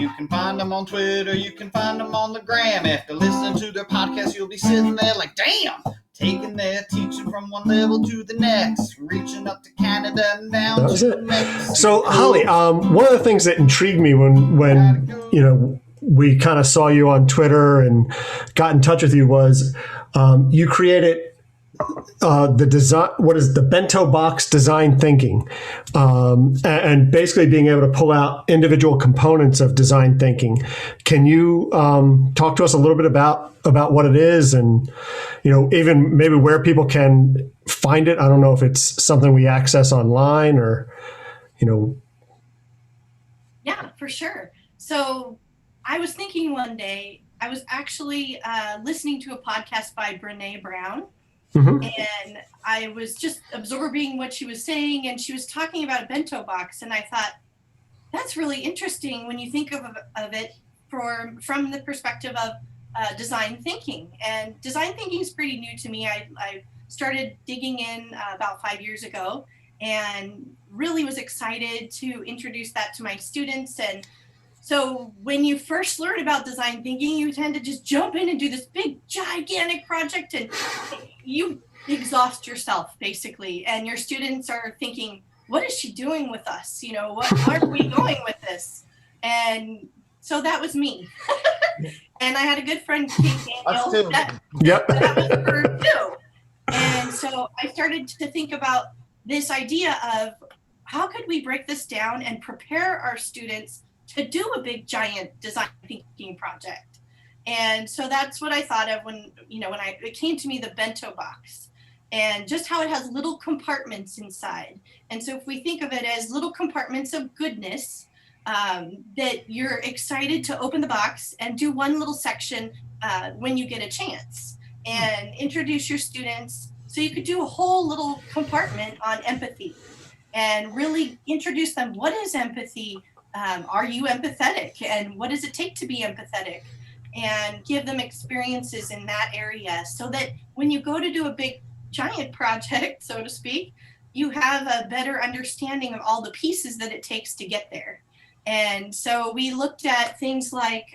You can find them on Twitter, you can find them on the gram. After listening to their podcast, you'll be sitting there like, damn, taking their teaching from one level to the next, reaching up to Canada and down to Mexico. So, Holley, one of the things that intrigued me when we kind of saw you on Twitter and got in touch with you was you created the design. What is the Bento box design thinking, and basically being able to pull out individual components of design thinking. Can you talk to us a little bit about what it is, and even maybe where people can find it? I don't know if it's something we access online or. Yeah, for sure. So I was thinking one day, I was actually listening to a podcast by Brene Brown. Mm-hmm. And I was just absorbing what she was saying, and she was talking about a bento box, and I thought, that's really interesting when you think of it from the perspective of design thinking. And design thinking is pretty new to me. I started digging in about 5 years ago, and really was excited to introduce that to my students. And so when you first learn about design thinking, you tend to just jump in and do this big, gigantic project, and you exhaust yourself, basically. And your students are thinking, what is she doing with us? Where are we going with this? And so that was me. And I had a good friend, Kate Daniel. That was her too. And so I started to think about this idea of how could we break this down and prepare our students to do a big, giant design thinking project. And so that's what I thought of when it came to me, the bento box, and just how it has little compartments inside. And so if we think of it as little compartments of goodness, that you're excited to open the box and do one little section when you get a chance, and introduce your students. So you could do a whole little compartment on empathy and really introduce them. What is empathy? Are you empathetic? And what does it take to be empathetic? And give them experiences in that area so that when you go to do a big, giant project, so to speak, you have a better understanding of all the pieces that it takes to get there. And so we looked at things like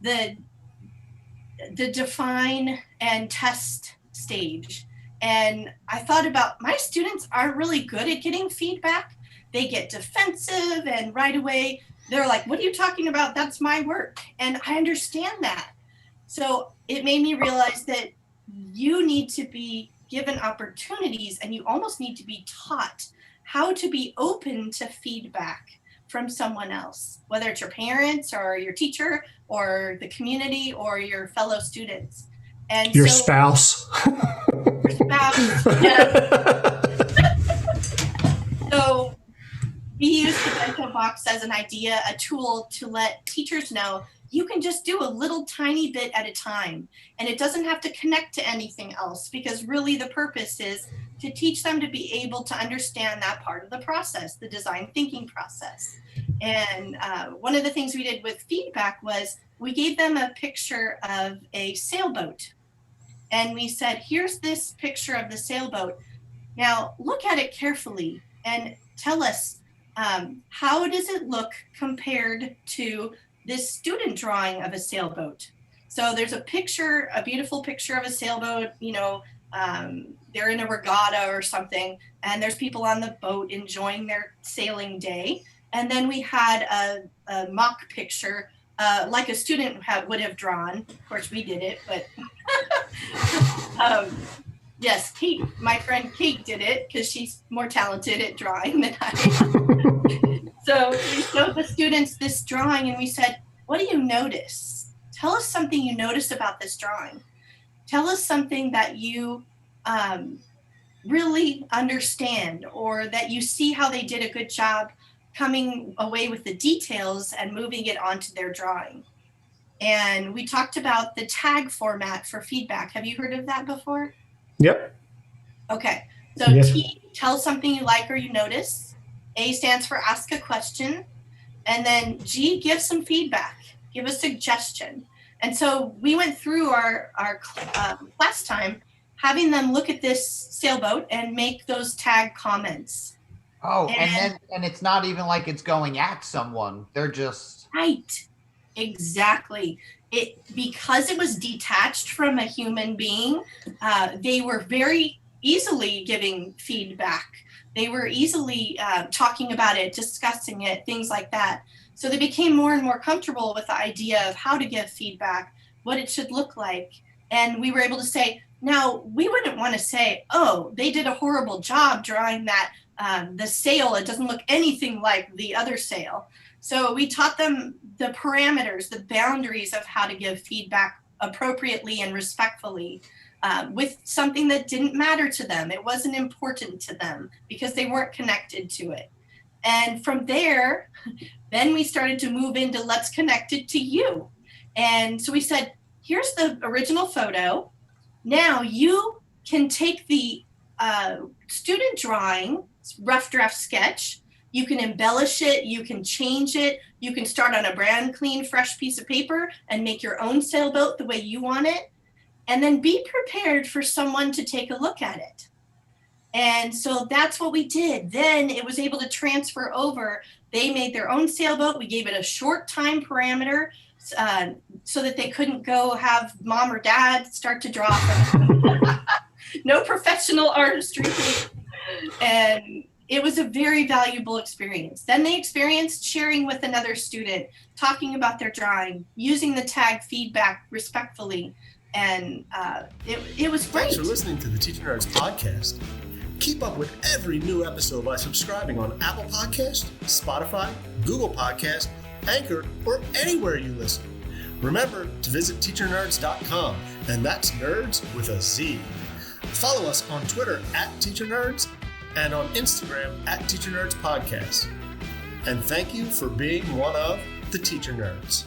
the define and test stage. And I thought about, my students are really good at getting feedback. They get defensive, and right away they're like, what are you talking about? That's my work. And I understand that. So it made me realize that you need to be given opportunities, and you almost need to be taught how to be open to feedback from someone else, whether it's your parents or your teacher or the community or your fellow students. And your spouse. Your spouse, yeah. So we use the bento box as an idea, a tool to let teachers know you can just do a little tiny bit at a time, and it doesn't have to connect to anything else, because really the purpose is to teach them to be able to understand that part of the process, the design thinking process. And one of the things we did with feedback was we gave them a picture of a sailboat, and we said, here's this picture of the sailboat. Now look at it carefully and tell us, how does it look compared to this student drawing of a sailboat? So there's a picture, a beautiful picture of a sailboat, they're in a regatta or something, and there's people on the boat enjoying their sailing day. And then we had a mock picture, like a student would have drawn. Of course, we did it, but yes, Kate, my friend Kate did it because she's more talented at drawing than I am. So we showed the students this drawing, and we said, what do you notice? Tell us something you notice about this drawing. Tell us something that you really understand, or that you see how they did a good job coming away with the details and moving it onto their drawing. And we talked about the tag format for feedback. Have you heard of that before? Yep. Okay. So yeah. T, tell something you like or you notice. A stands for ask a question. And then G, give some feedback. Give a suggestion. And so we went through our class time having them look at this sailboat and make those tag comments. Oh, and it's not even like it's going at someone. They're just Right. Exactly. Because it was detached from a human being, they were very easily giving feedback. They were easily talking about it, discussing it, things like that. So they became more and more comfortable with the idea of how to give feedback, what it should look like. And we were able to say, now we wouldn't want to say, oh, they did a horrible job drawing that, the sail, it doesn't look anything like the other sail. So we taught them the parameters, the boundaries of how to give feedback appropriately and respectfully, with something that didn't matter to them. It wasn't important to them because they weren't connected to it. And from there, then we started to move into let's connect it to you. And so we said, here's the original photo. Now you can take the student drawing, rough draft sketch, you can embellish it, you can change it, you can start on a brand clean, fresh piece of paper and make your own sailboat the way you want it. And then be prepared for someone to take a look at it. And so that's what we did. Then it was able to transfer over. They made their own sailboat. We gave it a short time parameter so that they couldn't go have mom or dad start to draw. No professional artistry. And it was a very valuable experience. Then they experienced sharing with another student, talking about their drawing, using the tag feedback respectfully. And it was great. Thanks for listening to the Teacher Nerds podcast. Keep up with every new episode by subscribing on Apple Podcasts, Spotify, Google Podcasts, Anchor, or anywhere you listen. Remember to visit teachernerds.com, and that's nerds with a Z. Follow us on Twitter @TeacherNerds and on Instagram @TeacherNerdsPodcast. And thank you for being one of the Teacher Nerds.